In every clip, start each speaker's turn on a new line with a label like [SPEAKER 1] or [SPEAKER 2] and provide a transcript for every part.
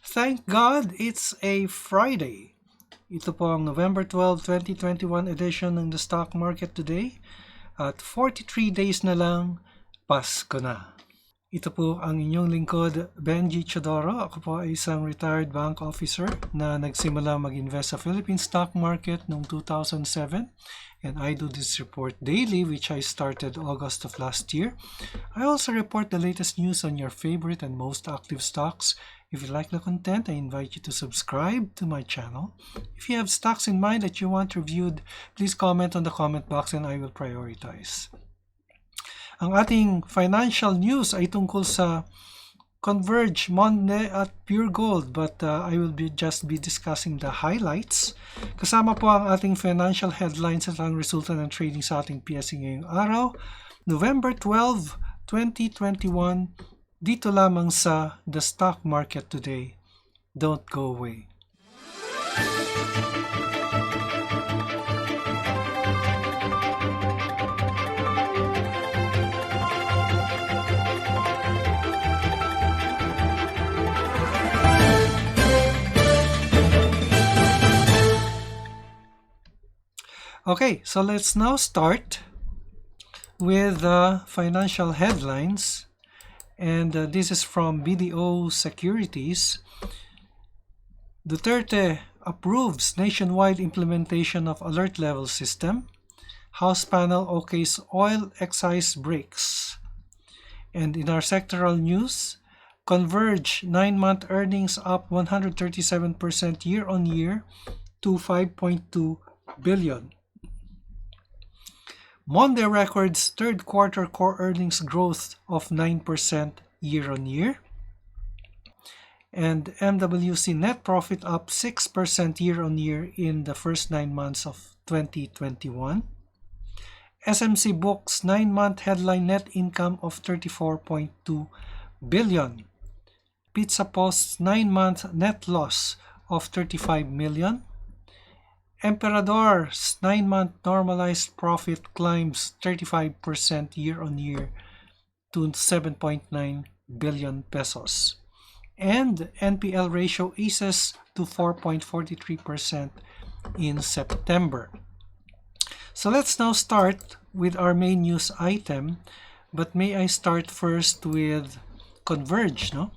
[SPEAKER 1] Thank God it's a Friday. Ito po ang November 12, 2021 edition ng The Stock Market Today. At 43 days na lang, Pasko na. Ito po ang inyong lingkod, Benji Chodoro. Ako po ay isang retired bank officer na nagsimula mag-invest sa Philippine stock market noong 2007. And I do this report daily, which I started August of last year. I also report the latest news on your favorite and most active stocks. If you like the content, I invite you to subscribe to my channel. If you have stocks in mind that you want reviewed, please comment on the comment box and I will prioritize. Ang ating financial news ay tungkol sa CNVRG, MONDE at PGOLD, but I will just be discussing the highlights. Kasama po ang ating financial headlines at ang resulta ng trading sa ating PSE ngayong araw, November 12, 2021, dito lamang sa The Stock Market Today. Don't go away. Okay, so let's now start with the financial headlines. And this is from BDO Securities. Duterte approves nationwide implementation of alert level system. House panel okays oil excise breaks. And in our sectoral news, CNVRG 9-month earnings up 137% year-on-year to 5.2 billion. MONDE records third quarter core earnings growth of 9% year-on-year. And MWC net profit up 6% year-on-year in the first 9 months of 2021. SMC books 9-month headline net income of 34.2 billion. Pizza posts 9-month net loss of 35 million. Emperador's 9-month normalized profit climbs 35% year-on-year to 7.9 billion pesos. And NPL ratio eases to 4.43% in September. So let's now start with our main news item. But may I start first with CNVRG, no?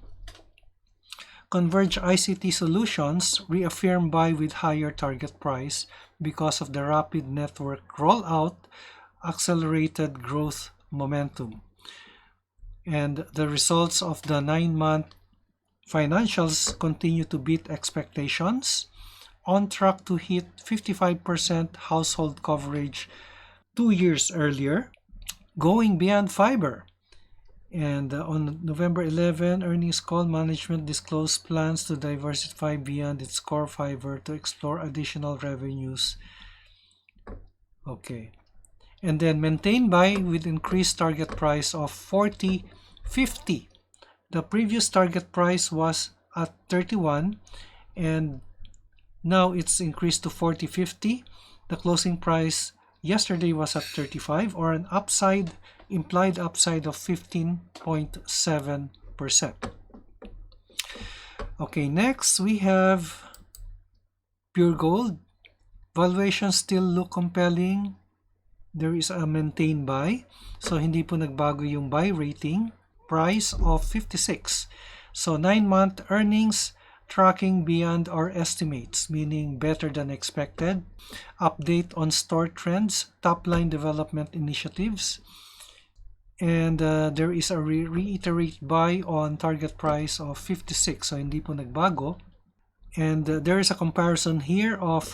[SPEAKER 1] CNVRG ICT Solutions reaffirmed buy with higher target price because of the rapid network rollout, accelerated growth momentum. And the results of the 9-month financials continue to beat expectations, on track to hit 55% household coverage 2 years earlier, going beyond fiber. And on November 11, earnings call, management disclosed plans to diversify beyond its core fiber to explore additional revenues. Okay. And then maintain buy with increased target price of 40.50. The previous target price was at 31 and now it's increased to 40.50. The closing price yesterday was at 35, or an implied upside of 15.7%. Okay, next we have PGOLD. Valuations still look compelling. There is a maintain buy. So hindi po nagbago yung buy rating. Price of 56. So 9-month earnings tracking beyond our estimates, meaning better than expected. Update on store trends, top-line development initiatives. And there is a reiterate buy on target price of 56. So hindi po nagbago. And there is a comparison here of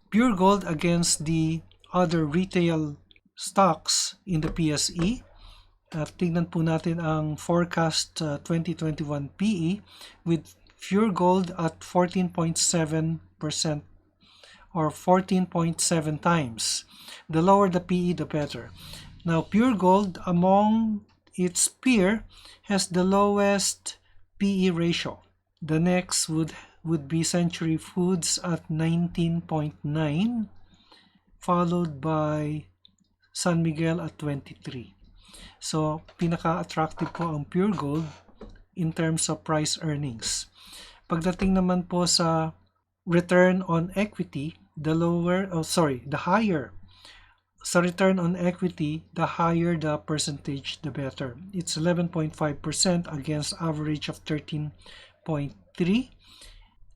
[SPEAKER 1] PGOLD against the other retail stocks in the PSE. Tignan po natin ang forecast 2021 PE with PGOLD at 14.7% or 14.7 times. The lower the PE, the better. Now, PGOLD among its peer has the lowest PE ratio. The next would be Century Foods at 19.9, followed by San Miguel at 23. So, pinaka-attractive po ang PGOLD in terms of price earnings. Pagdating naman po sa return on equity, the higher. Sa return on equity, the higher the percentage, the better. It's 11.5% against average of 13.3%.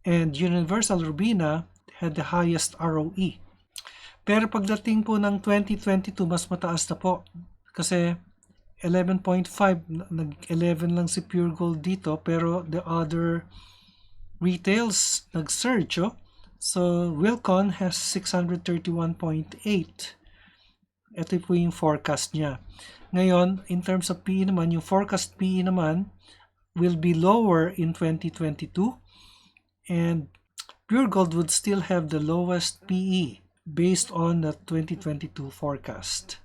[SPEAKER 1] And Universal Robina had the highest ROE. Pero pagdating po ng 2022, mas mataas na po. Kasi 11.5, nag-11 lang si Pure Gold dito, pero the other retails nag-surge. So, Wilcon has 631.8. Ito po yung forecast niya. Ngayon, in terms of PE naman, yung forecast PE naman will be lower in 2022. And Pure Gold would still have the lowest PE based on the 2022 forecast.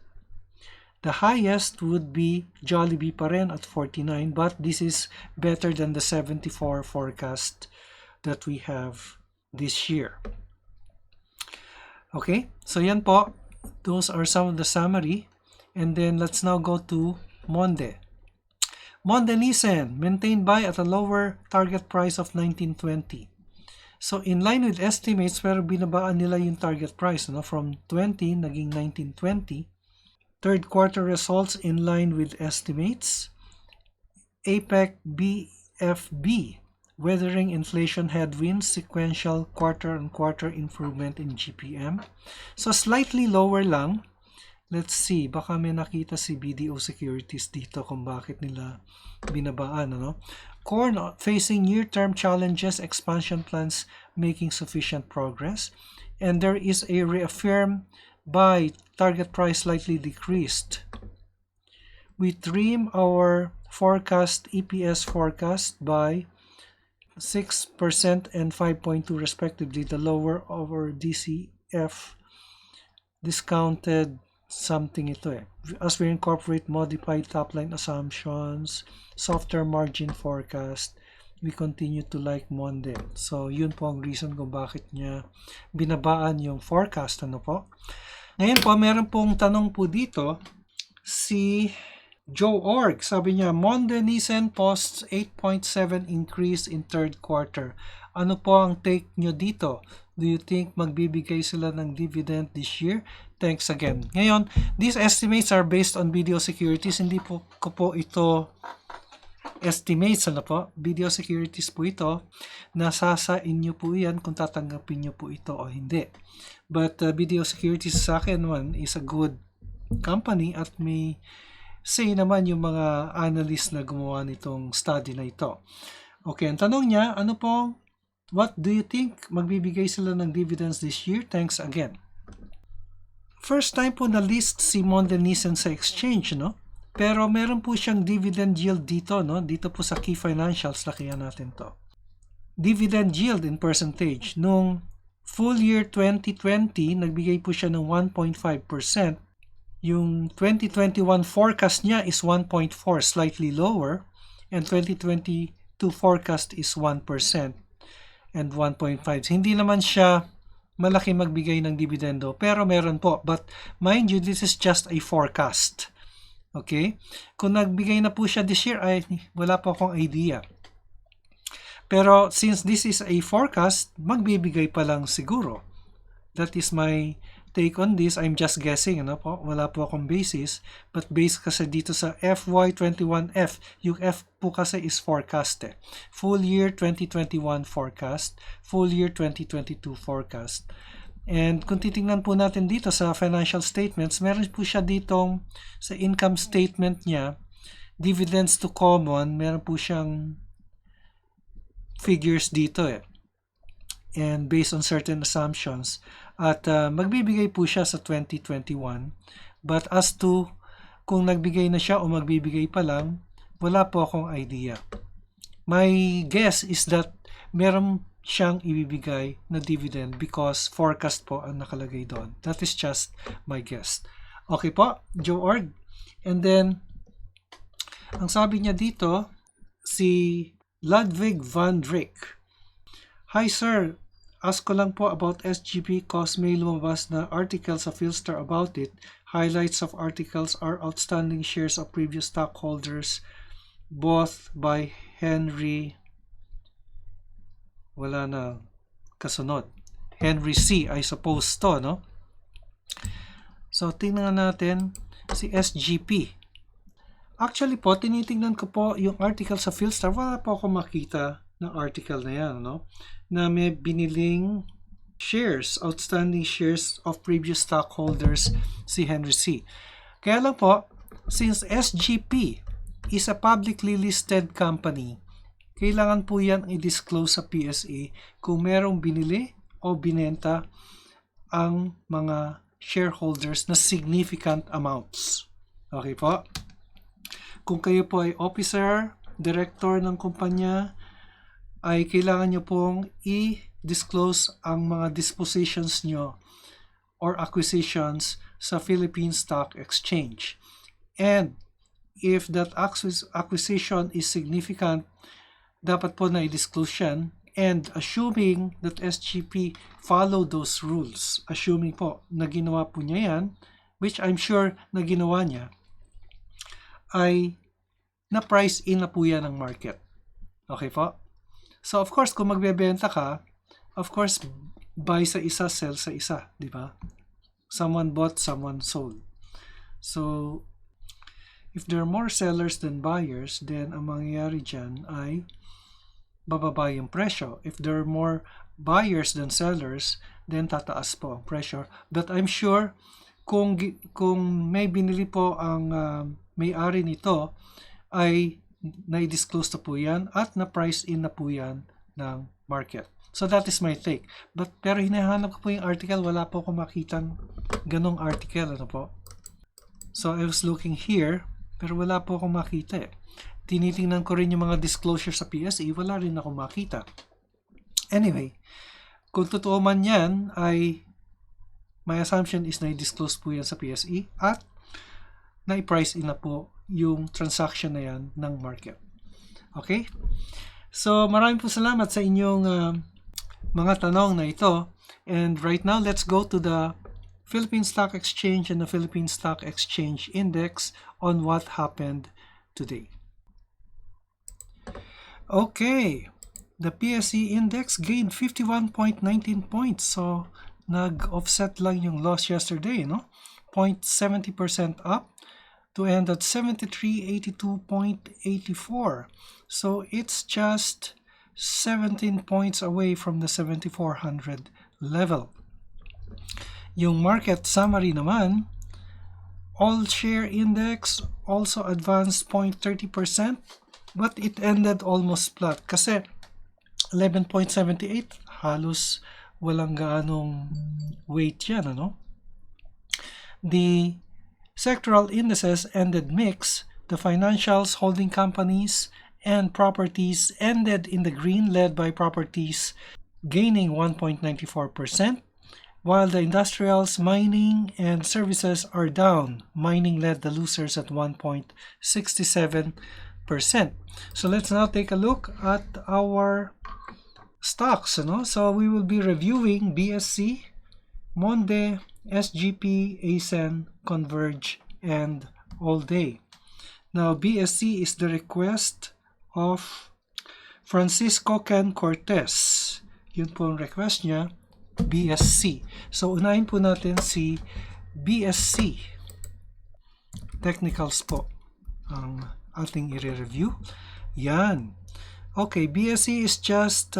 [SPEAKER 1] The highest would be Jollibee pa rin at 49, but this is better than the 74 forecast that we have this year. Okay, so yan po. Those are some of the summary. And then let's now go to MONDE. MONDE and ACEN maintained buy at a lower target price of 19.20. So in line with estimates, pero binabaan nila yung target price, from 20 naging 19.20. Third quarter results in line with estimates. APEC BFB weathering inflation headwinds, sequential quarter-on-quarter improvement in GPM. So slightly lower lang. Let's see, baka may nakita si BDO Securities dito kung bakit nila binabaan. Corn facing near-term challenges, expansion plans making sufficient progress. And there is a reaffirm buy, target price slightly decreased. We trim our forecast, EPS forecast by 6% and 5.2 respectively. The lower over DCF discounted something ito as we incorporate modified top-line assumptions, softer margin forecast, we continue to like MONDE. So, yun po ang reason kung bakit niya binabaan yung forecast. Ngayon po, meron pong tanong po dito, si Joe Org. Sabi niya, MONDE and ACEN posts 8.7 increase in third quarter. Ano po ang take nyo dito? Do you think magbibigay sila ng dividend this year? Thanks again. Ngayon, these estimates are based on BDO Securities. Hindi po ko po ito estimates. BDO Securities po ito. Nasa sa inyo po yan kung tatanggapin nyo po ito o hindi. But BDO Securities sa akin naman is a good company at may say naman yung mga analysts na gumawa nitong study na ito. Okay, ang tanong niya, what do you think magbibigay sila ng dividends this year? Thanks again. First time po na list si MONDE and ACEN sa exchange, Pero meron po siyang dividend yield dito, Dito po sa key financials, lakihan natin to. Dividend yield in percentage. Nung full year 2020, nagbigay po siya ng 1.5%. Yung 2021 forecast niya is 1.4, slightly lower. And 2022 forecast is 1% and 1.5. Hindi naman siya malaki magbigay ng dividendo, pero meron po. But mind you, this is just a forecast. Okay? Kung nagbigay na po siya this year, ay wala po akong idea. Pero since this is a forecast, magbibigay pa lang siguro. That is my take on this. I'm just guessing, Wala po akong basis. But based kasi dito sa FY21F, yung F po kasi is forecast. Full year 2021 forecast, full year 2022 forecast. And kung titingnan po natin dito sa financial statements, meron po siya ditong sa income statement niya, dividends to common, meron po siyang figures dito and based on certain assumptions. At magbibigay po siya sa 2021. But as to kung nagbigay na siya o magbibigay pa lang, wala po akong idea. My guess is that meron siyang ibibigay na dividend because forecast po ang nakalagay doon. That is just my guess. Okay po, Joe Org. And then, ang sabi niya dito, si Ludwig van Drik. Hi sir, ask ko lang po about SGP cause may lumabas na article sa Philstar about it. Highlights of articles are outstanding shares of previous stockholders bought by Henry wala na kasunod. Henry C, I suppose to, no? So, tingnan natin si SGP. Actually po, tinitingnan ko po yung article sa Philstar. Wala po ako makita na article na yan, no? Na may biniling shares, outstanding shares of previous stockholders si Henry C. Kaya lang po, since SGP is a publicly listed company, kailangan po yan i-disclose sa PSE kung merong binili o binenta ang mga shareholders na significant amounts. Okay po? Kung kayo po ay officer, director ng kumpanya, ay kailangan nyo pong i-disclose ang mga dispositions nyo or acquisitions sa Philippine Stock Exchange. And if that acquisition is significant, dapat po na i-disclose yan. And assuming that SGP follow those rules, assuming po na ginawa po niya yan, which I'm sure na ginawa niya, ay na-price in na po yan ng market. Okay po? So, of course, kung magbebenta ka, of course, buy sa isa, sell sa isa. Di ba? Someone bought, someone sold. So, if there are more sellers than buyers, then ang mangyayari dyan ay bababa yung presyo. If there are more buyers than sellers, then tataas po ang presyo. But I'm sure, kung may binili po ang may-ari nito, ay na-disclose na po yan at na-price in na po yan ng market. So that is my take. Pero hinahanap ko po yung article, wala po akong makitang ganong article. Ano po? So I was looking here, pero wala po akong makita eh. Tinitingnan ko rin yung mga disclosure sa PSE, wala rin akong makita. Anyway, kung totoo man yan, ay my assumption is na-disclose po yan sa PSE at na-price in na po yung transaction na yan ng market. Okay? So, maraming po salamat sa inyong mga tanong na ito. And right now, let's go to the Philippine Stock Exchange and the Philippine Stock Exchange Index on what happened today. Okay. The PSE Index gained 51.19 points. So, nag-offset lang yung loss yesterday, no? 0.70% up to end at 7382.84. So it's just 17 points away from the 7400 level. Yung market summary naman, all share index also advanced 0.30%, but it ended almost flat kasi 11.78 halos walang gaanong weight yan, ano? The sectoral indices ended mixed. The financials, holding companies, and properties ended in the green, led by properties gaining 1.94%, while the industrials, mining, and services are down. Mining led the losers at 1.67%. So let's now take a look at our stocks. So we will be reviewing BSC, MONDE, SGP, ACEN, Converge, and ALLDY. Now, BSC is the request of Francisco Ken Cortez. Yun po ang request niya, BSC. So, unahin po natin si BSC. Technicals po ang ating i-review. Yan. Okay, BSC is just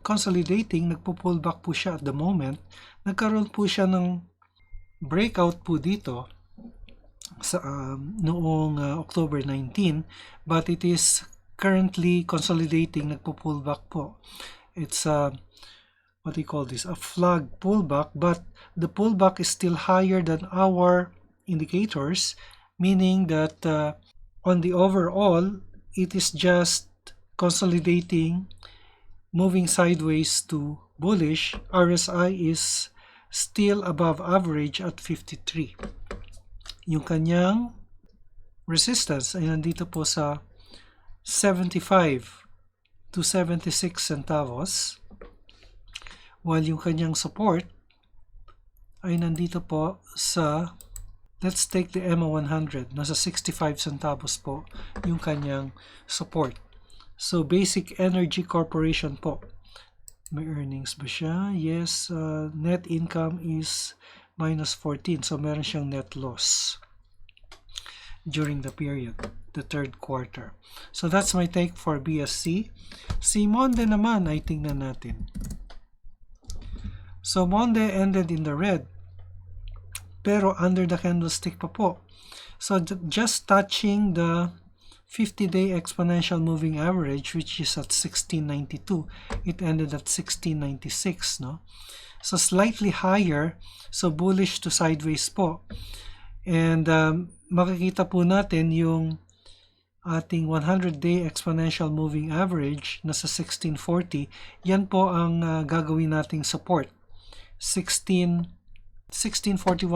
[SPEAKER 1] consolidating. Nagpo-pullback po siya at the moment. Nagkaroon po siya ng breakout po dito sa noong October 19, but it is currently consolidating, nagpo-pullback po. It's what do you call this? A flag pullback, but the pullback is still higher than our indicators, meaning that on the overall, it is just consolidating, moving sideways to bullish. RSI is still above average at 53. Yung kanyang resistance ay nandito po sa 75 to 76 centavos, while yung kanyang support ay nandito po sa, let's take the MO100, nasa 65 centavos po yung kanyang support. So Basic Energy Corporation po May earnings ba siya? Yes, net income is minus 14. So, meron siyang net loss during the period, the third quarter. So, that's my take for BSC. Si MONDE naman ay tingnan natin. So, MONDE ended in the red, pero under the candlestick pa po. So, just touching the 50-day exponential moving average, which is at 1692. It ended at 1696, no? So, slightly higher. So, bullish to sideways po. And makikita po natin yung ating 100-day exponential moving average na sa 1640. Yan po ang gagawin nating support. 1641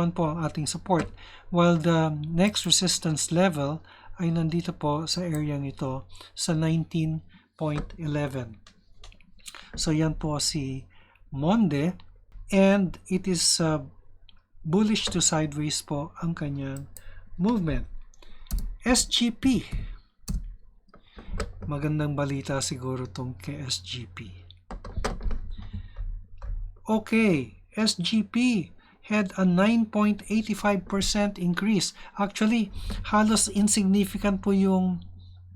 [SPEAKER 1] po ang ating support. While the next resistance level ay nandito po sa area ito sa 19.11. So yan po si MONDE, and it is bullish to sideways po ang kanyang movement. SGP. Magandang balita siguro tong kay SGP. Okay, SGP had a 9.85% increase. Actually, halos insignificant po yung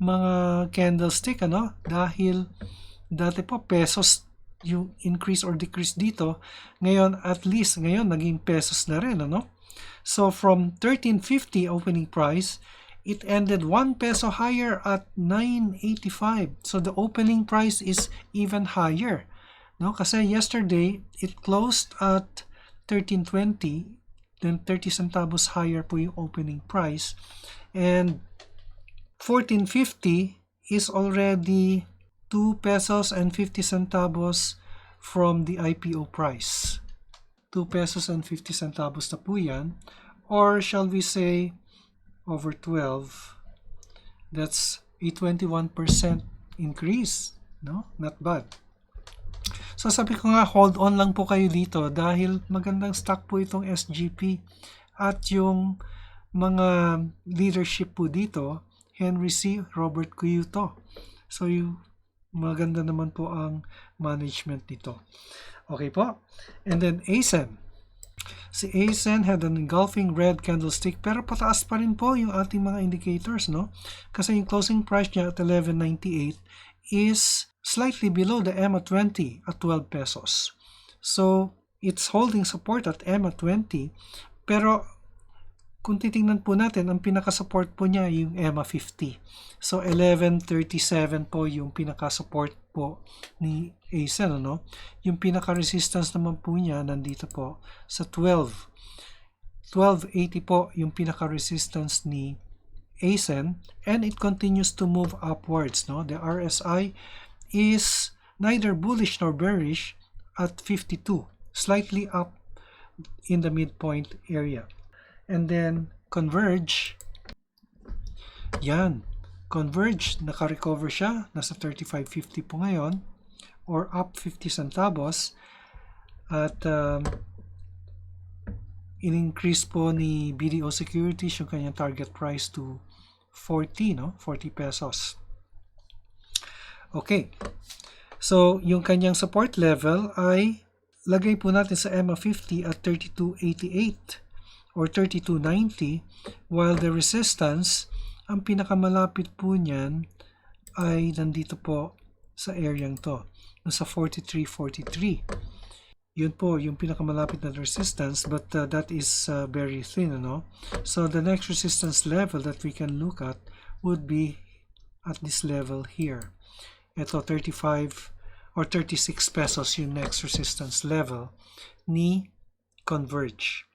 [SPEAKER 1] mga candlestick, ano? Dahil dati po pesos yung increase or decrease dito. Ngayon, at least ngayon naging pesos na rin, ano? So from 13.50 opening price, it ended 1 peso higher at 9.85. So the opening price is even higher, no? Kasi yesterday it closed at 13.20, then 30 centavos higher po yung opening price, and 14.50 is already 2 pesos and 50 centavos from the IPO price. 2 pesos and 50 centavos na po yan, or shall we say over 12, that's a 21% increase, no? Not bad. So sabi ko nga, hold on lang po kayo dito dahil magandang stock po itong SGP, at yung mga leadership po dito, Henry C., Robert Cuyuto. So yung maganda naman po ang management dito. Okay po. And then ACEN. Si ACEN had an engulfing red candlestick, pero pataas pa rin po yung ating mga indicators, no? Kasi yung closing price niya at 11.98 is slightly below the EMA 20 at 12 pesos. So, it's holding support at EMA 20, pero kung titingnan po natin, ang pinaka-support po niya yung EMA 50. So, 11.37 po yung pinaka-support po ni ACEN, ano? Yung pinaka-resistance naman po niya nandito po sa 12. 12.80 po yung pinaka-resistance ni ACEN, and it continues to move upwards, no? The RSI is neither bullish nor bearish at 52, slightly up in the midpoint area. And then Converge, yan, Converge, naka-recover siya, nasa 35.50 po ngayon, or up 50 centavos, at in-increase po ni BDO Securities yung kanyang target price to 40, no? 40 pesos. Okay. So, yung kanyang support level ay lagay po natin sa EMA 50 at 32.88 or 32.90, while the resistance, ang pinakamalapit po niyan ay nandito po sa area to, nasa 43.43. Yun po yung pinakamalapit na resistance, but that is very thin, no? So the next resistance level that we can look at would be at this level here. Ito 35 or 36 pesos yung next resistance level ni Converge.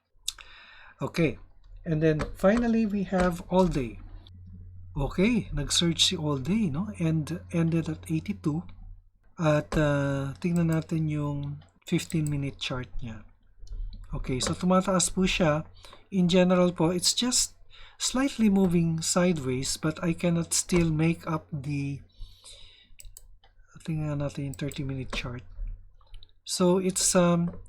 [SPEAKER 1] Okay, and then finally we have ALLDY. Okay, nag-surge si ALLDY, no? And ended at 82. At tingnan natin yung 15-minute chart niya. Okay, so tumataas po siya. In general po, it's just slightly moving sideways, but I cannot still make up the, tingnan natin yung 30-minute chart. So it's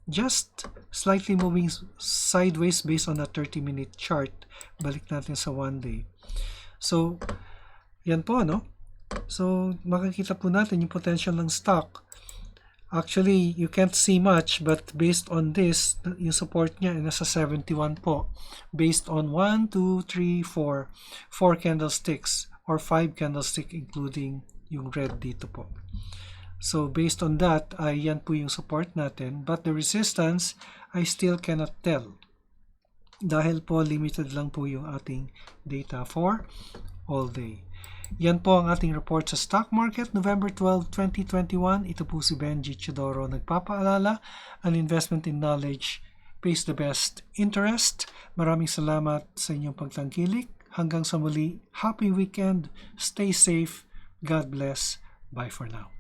[SPEAKER 1] just slightly moving sideways based on a 30-minute chart. Balik natin sa 1 day. So, yan po, no? So, makikita po natin yung potential ng stock Actually, you can't see much, but based on this, yung support niya ay nasa 71 po. Based on 1, 2, 3, 4. 4 candlesticks or 5 candlestick including yung red dito po. So, based on that, ay yan po yung support natin. But the resistance, I still cannot tell. Dahil po, limited lang po yung ating data for all day. Yan po ang ating report sa stock market, November 12, 2021. Ito po si Benji Chidoro nagpapaalala. An investment in knowledge pays the best interest. Maraming salamat sa inyong pagtangkilik. Hanggang sa muli, happy weekend. Stay safe. God bless. Bye for now.